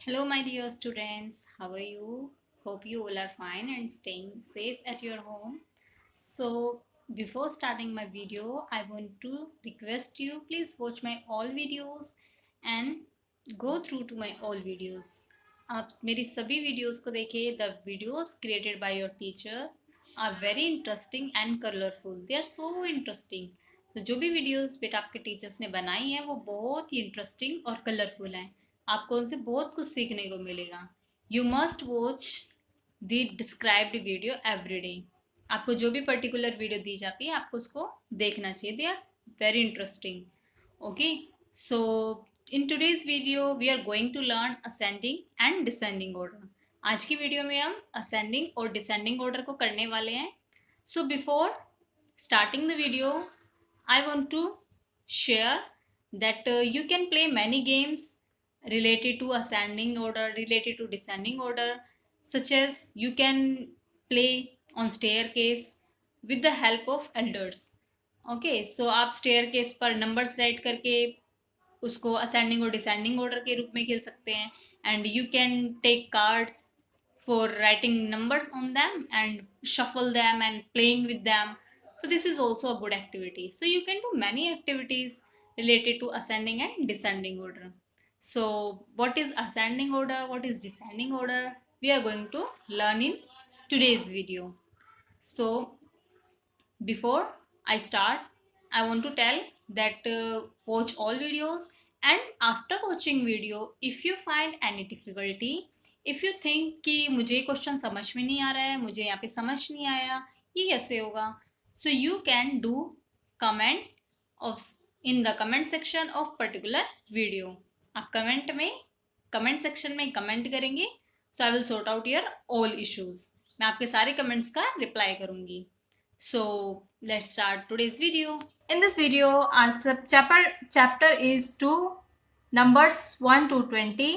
Hello, my dear students. How are you? Hope you all are fine and staying safe at your home. So, before starting my video, I want to request you please watch my all videos and go through to my all videos. आप मेरी सभी videos को देखिए. The videos created by your teacher are very interesting and colorful. They are so interesting. तो जो भी videos बेटा आपके टीचर्स ने बनाई हैं वो बहुत ही इंटरेस्टिंग और कलरफुल हैं. आपको उनसे बहुत कुछ सीखने को मिलेगा. You must watch the described video every day. आपको जो भी पर्टिकुलर वीडियो दी जाती है आपको उसको देखना चाहिए. They are very interesting. Okay, so in today's video we are going to learn ascending and descending order. आज की वीडियो में हम असेंडिंग और डिसेंडिंग ऑर्डर को करने वाले हैं. So before starting the video, I want to share that you can play many games related to ascending order, related to descending order, such as you can play on staircase with the help of elders. Okay, so आप staircase पर numbers write करके उसको ascending और descending order के रूप में खेल सकते हैं. And you can take cards for writing numbers on them and shuffle them and playing with them. So this is also a good activity. So you can do many activities related to ascending and descending order. So what is ascending order, what is descending order, we are going to learn in today's video. So before I start, I want to tell that watch all videos, and after watching video if you find any difficulty, if you think कि मुझे question समझ में नहीं आ रहा है, मुझे यहाँ पे समझ नहीं आया, ये कैसे होगा, so you can do comment of in the comment section of particular video. आप कमेंट सेक्शन में कमेंट करेंगे, so I will sort out your all issues. मैं आपके सारे कमेंट्स का रिप्लाई करूँगी. So let's start today's video. In this video, our chapter is to numbers 1 to 20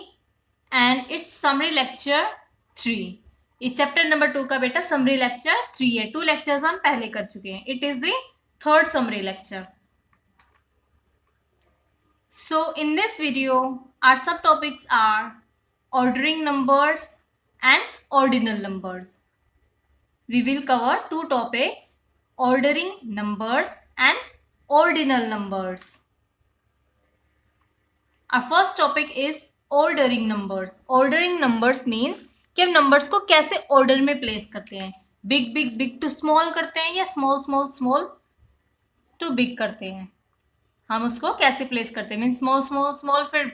and it's summary lecture 3. ये chapter number 2 का बेटा summary lecture 3 है. 2 lectures हम पहले कर चुके हैं. It is the third summary lecture. So in this video, our subtopics are ordering numbers and ordinal numbers. We will cover 2 topics: ordering numbers and ordinal numbers. Our first topic is ordering numbers. Ordering numbers means कि हम numbers को कैसे order में place करते हैं. Big big big to small करते हैं या small small small to big करते हैं. हम उसको कैसे प्लेस करते हैं, मीन स्मॉल स्मॉल स्मॉल फिर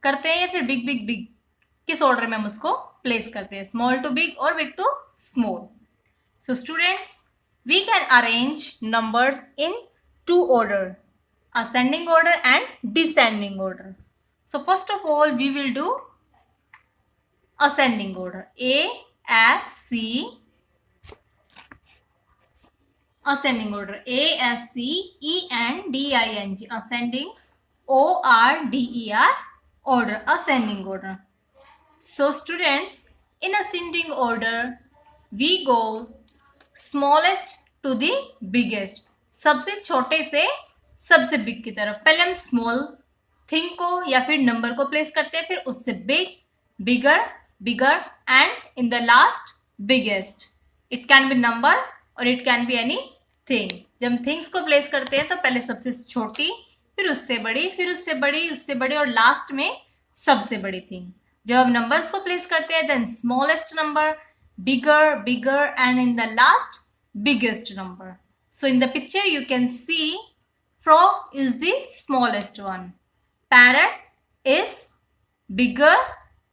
करते हैं या फिर बिग बिग बिग, किस ऑर्डर में हम उसको प्लेस करते हैं, स्मॉल टू बिग और big to small. So students, we can arrange numbers in 2 order, ascending order and descending order. So first of all we will do ascending order. A S C, ascending order. A S C E N D I N G, ascending. O R D E R, order, ascending order. So students, in ascending order we go smallest to the biggest, सबसे छोटे से सबसे big की तरफ. पहले हम small thing को या फिर नंबर को प्लेस करते हैं, फिर उससे big, bigger, bigger and in the last biggest. It can be number और it can be anything. जब हम थिंग्स को प्लेस करते हैं तो पहले सबसे छोटी, फिर उससे बड़ी, फिर उससे बड़ी, उससे बड़ी और लास्ट में सबसे बड़ी थिंग. जब हम नंबर्स को प्लेस करते हैं then smallest number, bigger, bigger and in the last biggest number. So in the picture you can see frog is the smallest one. Parrot is bigger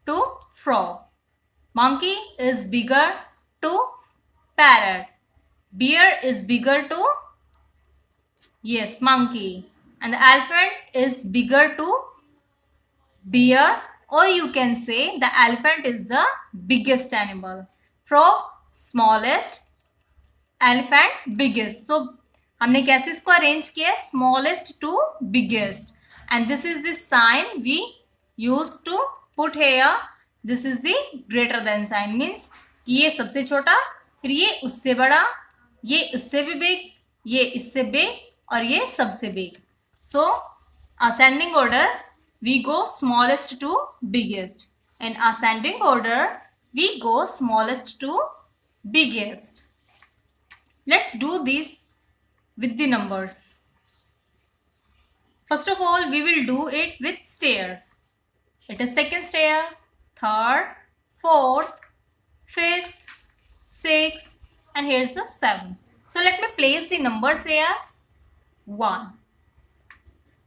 to frog. Monkey is bigger to parrot. Bear is bigger to, yes, monkey. And the elephant is bigger to bear, or you can say the elephant is the biggest animal. Frog smallest, elephant biggest. So हमने कैसे इसको arrange किया, smallest to biggest. And this is the sign we use to put here. This is the greater than sign, means ये सबसे छोटा, फिर ये उससे बड़ा, ये उससे भी बिग, ये इससे बिग और ये सबसे big. So ascending order we go smallest to biggest. In ascending order, we go smallest to biggest. Let's do this with the numbers. First of all, we will do it with stairs. It is second stair, third, fourth, fifth, sixth, and here's the seventh. So let me place the numbers here. 1.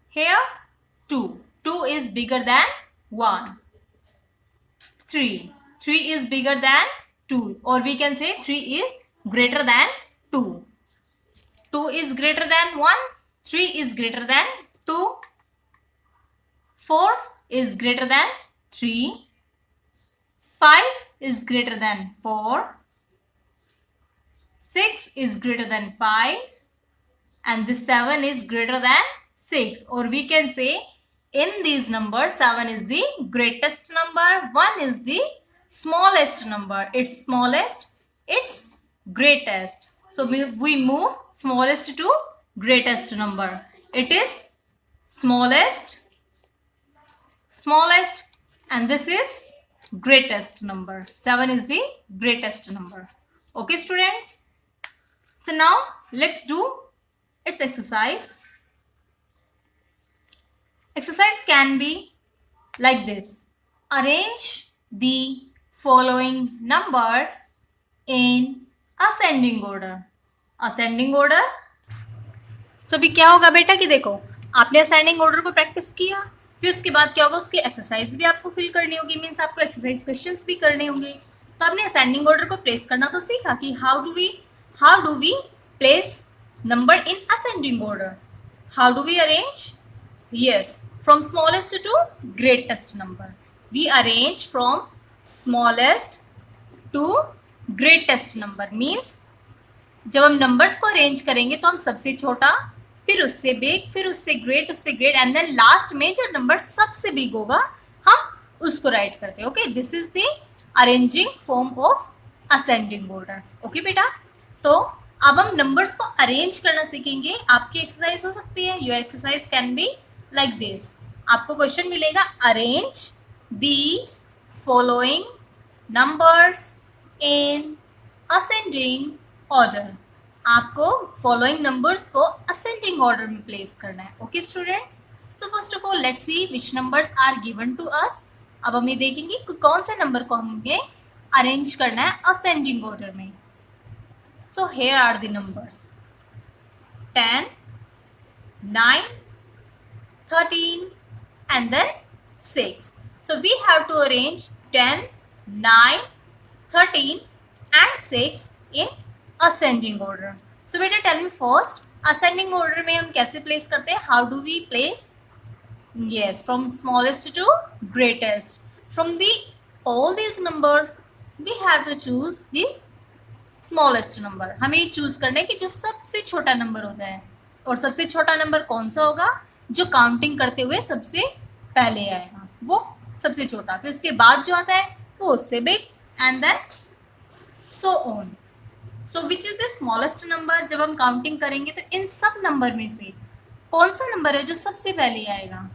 Here 2. 2 is bigger than 1. 3. 3 is bigger than 2, or we can say 3 is greater than 2. 2 is greater than 1. 3 is greater than 2. 4 is greater than 3. 5 is greater than 4. 6 is greater than 5. And this 7 is greater than 6. Or we can say in these numbers, 7 is the greatest number. 1 is the smallest number. It's smallest, it's greatest. So we move smallest to greatest number. It is smallest, smallest, and this is greatest number. 7 is the greatest number. Okay, students? So now let's do its exercise. Exercise can be like this. Arrange the following numbers in ascending order. Ascending order. तो अभी क्या होगा बेटा कि देखो आपने ascending order को practice किया, फिर उसके बाद क्या होगा, उसकी एक्सरसाइज भी आपको फिल करनी होगी, मीन्स आपको एक्सरसाइज क्वेश्चंस भी करने होंगे. तो आपने असेंडिंग ऑर्डर को प्लेस करना तो सीखा कि how do we place number in ascending order. How do we arrange? Yes, from smallest to greatest number. We arrange from smallest to greatest number. Means जब हम numbers को arrange करेंगे तो हम सबसे छोटा, फिर उससे big, फिर उससे great, and then last में जो number सबसे big होगा हम उसको write करते हैं. Okay, this is the arranging form of ascending order. Okay बेटा, तो अब हम नंबर्स को अरेंज करना सीखेंगे. आपकी एक्सरसाइज हो सकती है, your exercise can be like this. आपको क्वेश्चन मिलेगा, arrange the following numbers in ascending order. आपको फॉलोइंग नंबर्स को असेंडिंग ऑर्डर में प्लेस करना है. Okay students, so first of all let's see which numbers are given to us. अब हम ये देखेंगे कि कौन से नंबर को हमें अरेंज करना है असेंडिंग ऑर्डर में. So here are the numbers: 10, 9, 13, and then 6. So we have to arrange 10, 9, 13, and 6 in ascending order. So beta tell me first, ascending order में हम कैसे place करते हैं? How do we place? Yes, from smallest to greatest. From all these numbers, we have to choose the smallest number. हमें ये choose करना है कि जो सबसे छोटा नंबर होता है, और सबसे छोटा नंबर कौन सा होगा, जो काउंटिंग करते हुए सबसे पहले आएगा, वो सबसे छोटा. फिर उसके बाद जो आता है वो उससे big, and then so on. So which is the smallest number. जब हम काउंटिंग करेंगे तो इन सब नंबर में से कौन सा नंबर है जो सबसे पहले आएगा?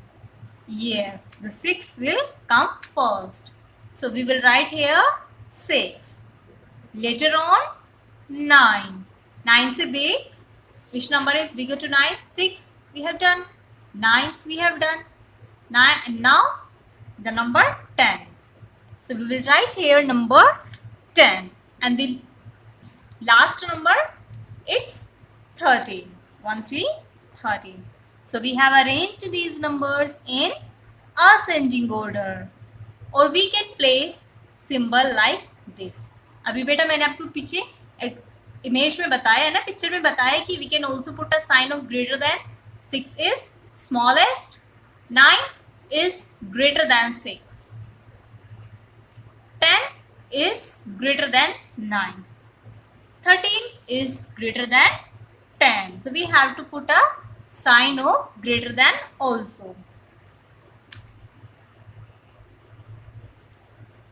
Yes, the 6 will come first. So we will write here 6. Later on 9. 9 से big. Which number is bigger to 9? 6 we have done. 9 we have done. 9, and now the number 10. So we will write here number 10, and the last number it's 13. 1, 3, 13. So we have arranged these numbers in ascending order, or we can place symbol like this. अभी बेटा मैंने आपको पीछे एक image में बताया है ना, पिक्चर में बताया कि we can also put a sign of greater than. 6 is smallest, 9 is greater than 6, 10 is greater than 9, 13 is greater than 10. So we have to put a sign of greater than also.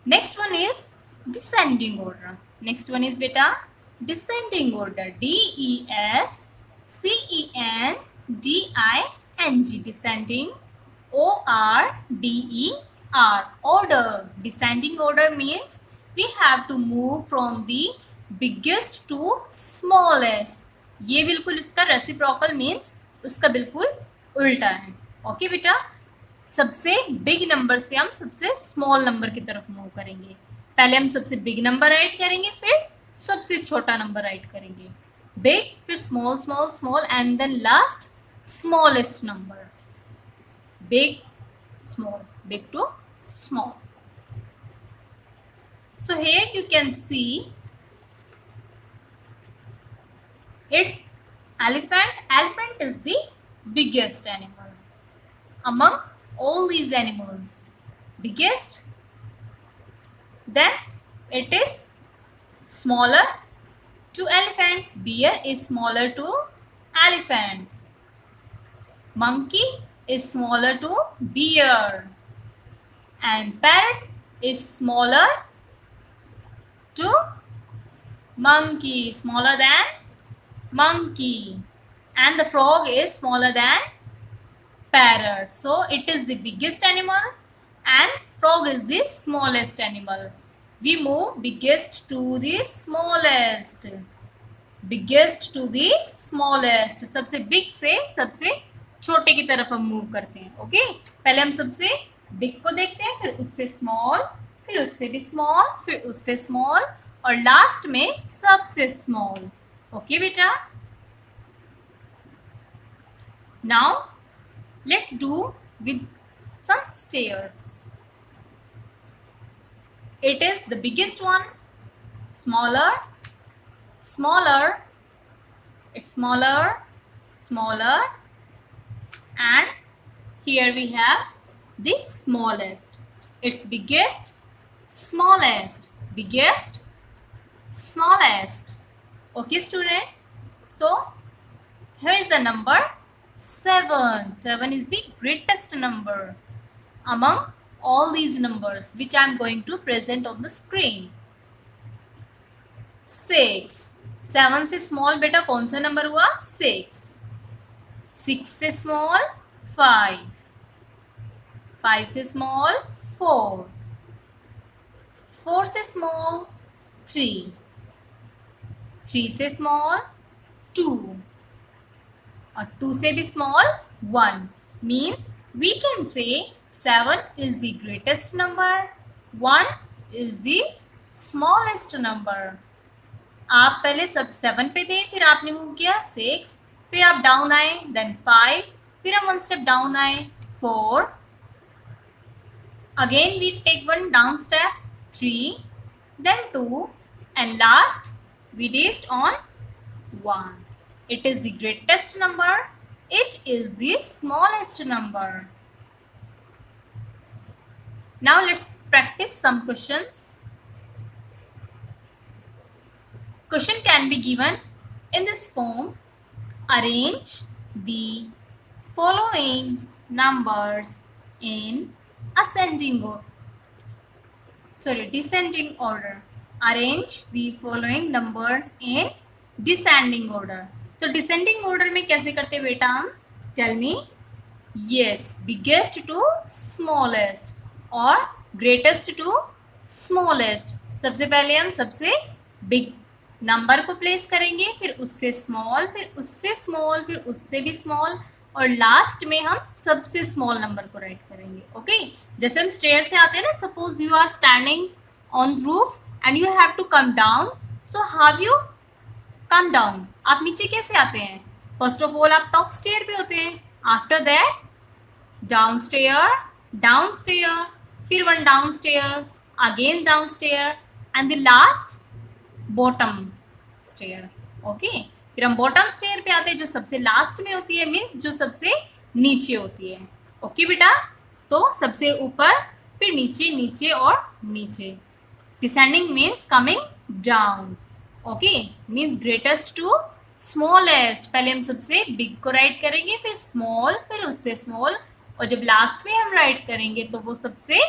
Next one is descending order. Next one is beta descending order. DESCENDING. Descending O-R-D-E-R. Order. Descending order means we have to move from the biggest to smallest. ये बिल्कुल उसका reciprocal means उसका बिल्कुल उल्टा है. Okay बेटा, सबसे big number से हम सबसे स्मॉल नंबर की तरफ मूव करेंगे. पहले हम सबसे बिग नंबर राइट करेंगे, फिर सबसे छोटा नंबर राइट करेंगे. बिग, फिर small small small, and then last smallest number. Big, small, big to small. So here you can see it's elephant. Elephant is the biggest animal among all these animals. Biggest. Then it is smaller to elephant. Bear is smaller to elephant. Monkey is smaller to bear, and parrot is smaller to monkey, smaller than monkey, and the frog is smaller than parrot. So it is the biggest animal and frog is the smallest animal. We move biggest to the smallest, biggest to the smallest. सबसे big से सबसे छोटे की तरफ हम move करते हैं. Okay, पहले हम सबसे बिग को देखते हैं, फिर उससे स्मॉल, फिर उससे भी स्मॉल, फिर उससे स्मॉल, और लास्ट में सबसे स्मॉल. ओके बेटा, now let's do with some stairs. It is the biggest one, smaller, smaller, it's smaller, smaller, and here we have the smallest. It's biggest, smallest, biggest, smallest. Okay students, so here is the number 7. 7 is the greatest number among all these numbers which I am going to present on the screen. 6. 7 से small बेटा कौन सा number हुआ? 6. 6 से small 5, 5 से small 4, 4 से small 3, 3 से small 2, और 2 से भी small 1. Means we can say 7 is the greatest number, 1 is the smallest number. आप पहले सब 7 पे थे, फिर आपने मूव किया 6, फिर आप डाउन आए, देन 5, फिर हम 1 स्टेप डाउन आए 4, again we take 1 down step 3, then 2, and last we reached on 1. It is the greatest number, it is the smallest number. Now let's practice some questions. Question can be given in this form. Arrange the following numbers in descending order. Arrange the following numbers in descending order. So descending order में कैसे करते हैं बेटा हम? Tell me. Yes, biggest to smallest और greatest to smallest. सबसे पहले हम सबसे big नंबर को प्लेस करेंगे, फिर उससे स्मॉल, फिर उससे स्मॉल, फिर उससे भी स्मॉल, और लास्ट में हम सबसे स्मॉल नंबर को राइट करेंगे. ओके, जैसे हम स्टेयर से आते हैं ना, suppose you are standing on roof and you have to come down. So how you come down? आप नीचे कैसे आते हैं? फर्स्ट ऑफ ऑल आप टॉप स्टेयर पे होते हैं, आफ्टर दैट डाउन स्टेयर, फिर 1 down stair, again down stair, and the last bottom stair. Okay, फिर हम बॉटम स्टेयर पे आते हैं जो सबसे लास्ट में होती है, मीन्स जो सबसे नीचे होती है. ओके बेटा, तो सबसे ऊपर, फिर नीचे, नीचे और नीचे. Descending means coming down. Okay, means greatest to smallest. पहले हम सबसे बिग को राइट करेंगे, फिर स्मॉल, फिर उससे स्मॉल, और जब लास्ट में हम राइट करेंगे तो वो सबसे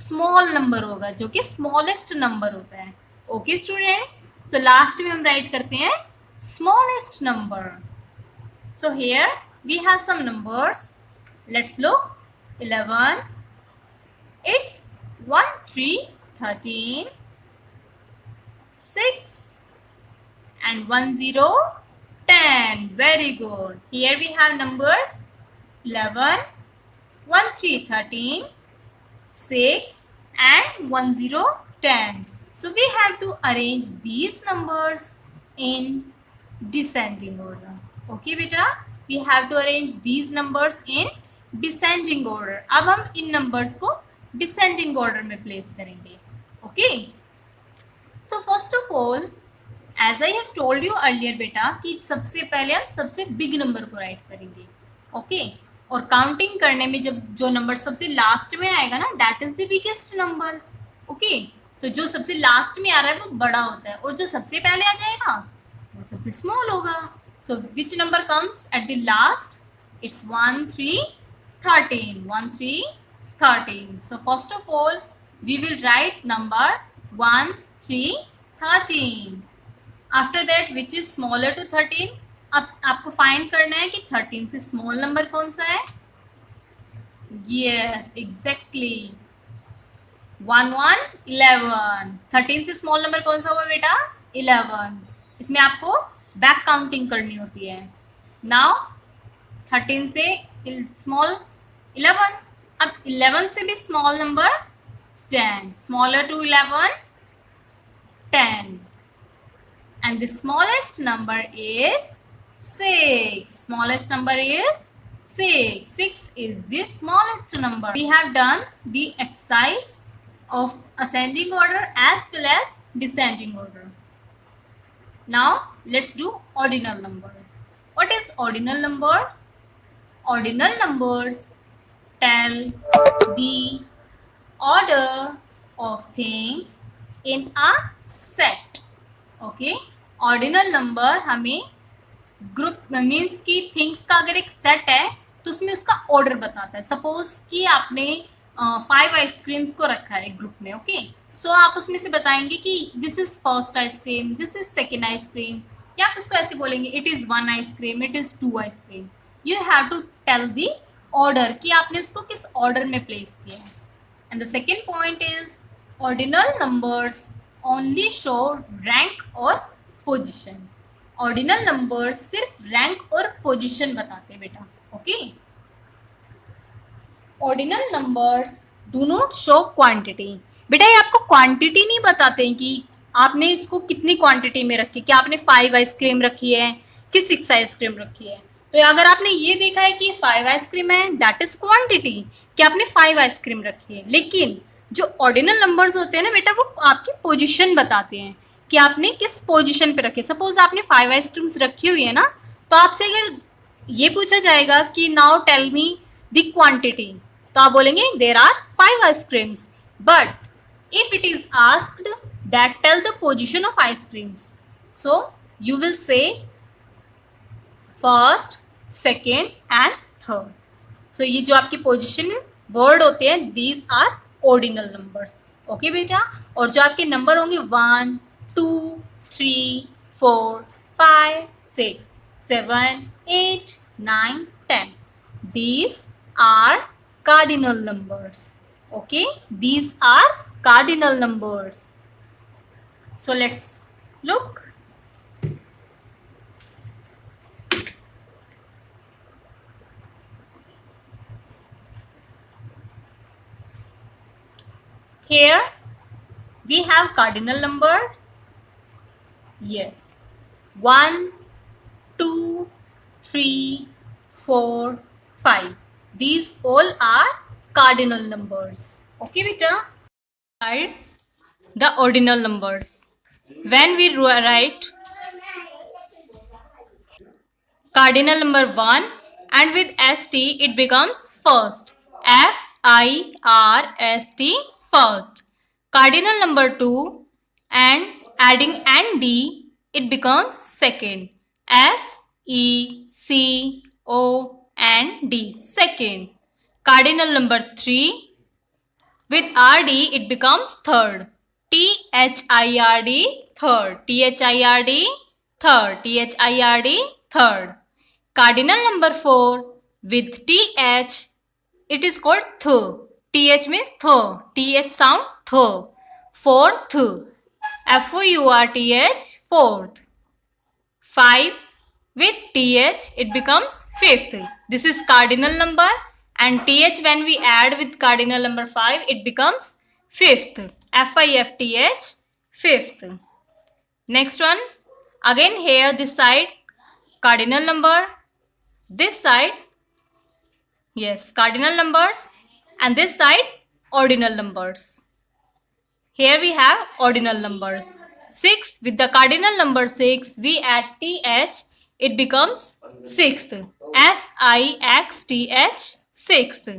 स्मॉल नंबर होगा जो कि स्मॉलेस्ट नंबर होता है. ओके स्टूडेंट्स, सो लास्ट में हम राइट करते हैं smallest number. So here we have some numbers. Let's look. 11. It's 1, 3, 13, 6 and 1, 0, 10. Very good. Here we have numbers 11, 1, 3, 13, 6 and 1, 0, 10. So we have to arrange these numbers in descending order. Okay beta, we have to arrange these numbers in descending order. अब हम इन numbers को descending order में place करेंगे. Okay. So first of all, as I have told you earlier बेटा कि सबसे पहले हम सबसे big number को write करेंगे. Okay. और काउंटिंग करने में जब जो नंबर सबसे लास्ट में आएगा ना, that is the biggest number. Okay, तो जो सबसे लास्ट में आ रहा है वो बड़ा होता है और जो सबसे पहले आ जाएगा वो सबसे स्मॉल होगा. So which number comes at the last? It's 1, 3, 13. 1, 3, 13. So first of all we will write number 1, 3, 13. After that which is smaller to 13. अब आपको फाइंड करना है कि 13 से स्मॉल नंबर कौन सा है. Yes, exactly 1, 1, 11. 13 से स्मॉल नंबर कौन सा हुआ बेटा? 11. इसमें आपको बैक काउंटिंग करनी होती है. नाउ 13 से स्मॉल 11. अब 11 से भी small number 10. Smaller to 11, 10. And the smallest number is 6. Smallest number is 6. 6 is the smallest number. We have done the exercise of ascending order as well as descending order. Now let's do ordinal numbers. What is ordinal numbers? Ordinal numbers tell the order of things in a set. Okay? Ordinal number हमें group means की things का अगर एक set है तो उसमें उसका order बताता है. सपोज कि आपने 5 आइसक्रीम्स को रखा है ग्रुप में. ओके, सो आप उसमें से बताएंगे कि this is first ice cream, this is second ice cream, या आप उसको ऐसे बोलेंगे it is 1 ice cream, it is 2 ice cream. You have to tell the order कि आपने उसको किस ऑर्डर में प्लेस किया है. And the second point is ordinal numbers only show rank और पोजिशन. ऑर्डिनल नंबर सिर्फ रैंक और पोजीशन बताते हैं बेटा. Okay, ordinal numbers do not show quantity. बेटा ये आपको क्वांटिटी नहीं बताते हैं कि आपने इसको कितनी क्वांटिटी में रखी, कि आपने 5 आइसक्रीम रखी है कि 6 आइसक्रीम रखी है. तो अगर आपने ये देखा है कि 5 आइसक्रीम है, दैट इज क्वांटिटी, कि आपने 5 आइसक्रीम रखी है. लेकिन जो ऑर्डिनल नंबर्स होते हैं ना बेटा, वो आपकी पोजीशन बताते हैं कि आपने किस पोजीशन पे रखे. सपोज आपने 5 आइसक्रीम्स रखी हुई है ना, तो आपसे अगर ये पूछा जाएगा कि now tell me the quantity, तो आप बोलेंगे there are 5 ice creams. But if it is asked that tell the position of ice creams, so you will say first, second and third. So ये जो आपकी पोजीशन वर्ड होते हैं, these are ordinal numbers. Okay बेटा, और जो आपके नंबर होंगे 1, 2, 3, 4, 5, 6, 7, 8, 9, 10. These are cardinal numbers. Okay, these are cardinal numbers. So let's look. Here we have cardinal number. Yes, 1, 2, 3, 4, 5. These all are cardinal numbers. Okay beta, write the ordinal numbers. When we write cardinal number 1 and with ST it becomes first. FIRST, first. Cardinal number 2 and adding ND it becomes second. SECOND, second. Cardinal number 3 with RD it becomes third. THIRD, third. THIRD, third. THIRD, third. Cardinal number 4 with TH it is called th. Th means th. Th sound th. Fourth. F-O-U-R-T-H, fourth. 5 with th, it becomes fifth. This is cardinal number, and th when we add with cardinal number 5, it becomes fifth. F-I-F-T-H, fifth. Next one, again here this side cardinal number, this side, yes, cardinal numbers, and this side ordinal numbers. Here we have ordinal numbers. 6 with the cardinal number 6, we add th, it becomes sixth. S-I-X-T-H, sixth.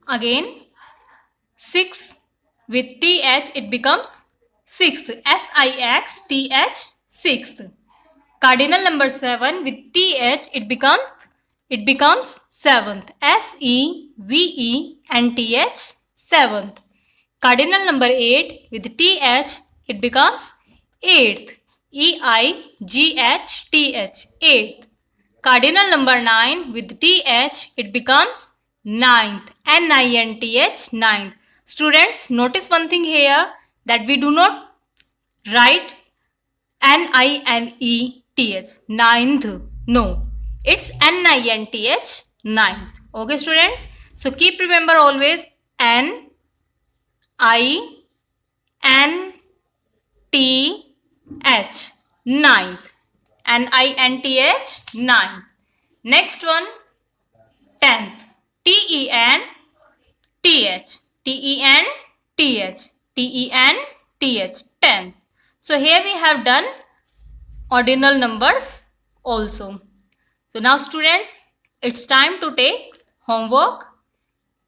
Again 6 with th, it becomes sixth. S-I-X-T-H, sixth. Cardinal number 7 with th, it becomes seventh. S-E-V-E-N-T-H, seventh. Cardinal number 8 with th, it becomes eighth. E-I-G-H-T-H, eighth. Cardinal number 9 with th, it becomes ninth. N-I-N-T-H, ninth. Students, notice one thing here, that we do not write N-I-N-E-T-H, ninth. No, it's N-I-N-T-H, ninth. Okay, students? So keep remember always N-I-N-T-H, ninth. N-I-N-T-H, ninth. Next one, 10th. T-E-N-T-H, T-E-N-T-H, T-E-N-T-H, 10th. So here we have done ordinal numbers also. So now students, it's time to take homework,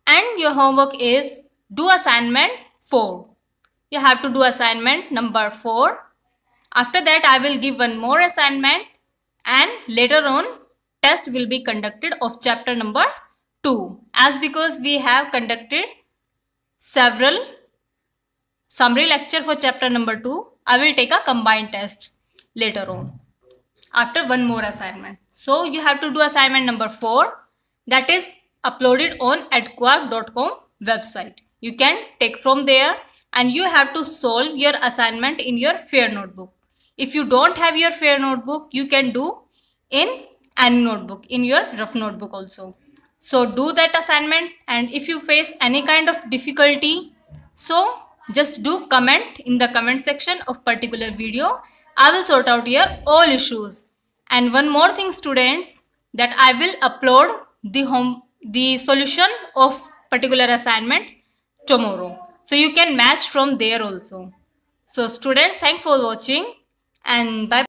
and your homework is do assignment 4. You have to do assignment number 4. After that, I will give one more assignment, and later on test will be conducted of chapter number 2. As because we have conducted several summary lecture for chapter number 2, I will take a combined test later on after one more assignment. So you have to do assignment number 4, that is uploaded on edquark.com website. You can take from there, and you have to solve your assignment in your fair notebook. If you don't have your fair notebook, you can do in any notebook, in your rough notebook also. So do that assignment, and if you face any kind of difficulty, so just do comment in the comment section of particular video. I will sort out your all issues. And one more thing, students, that I will upload the solution of particular assignment tomorrow. So you can match from there also. So students, thanks for watching, and bye.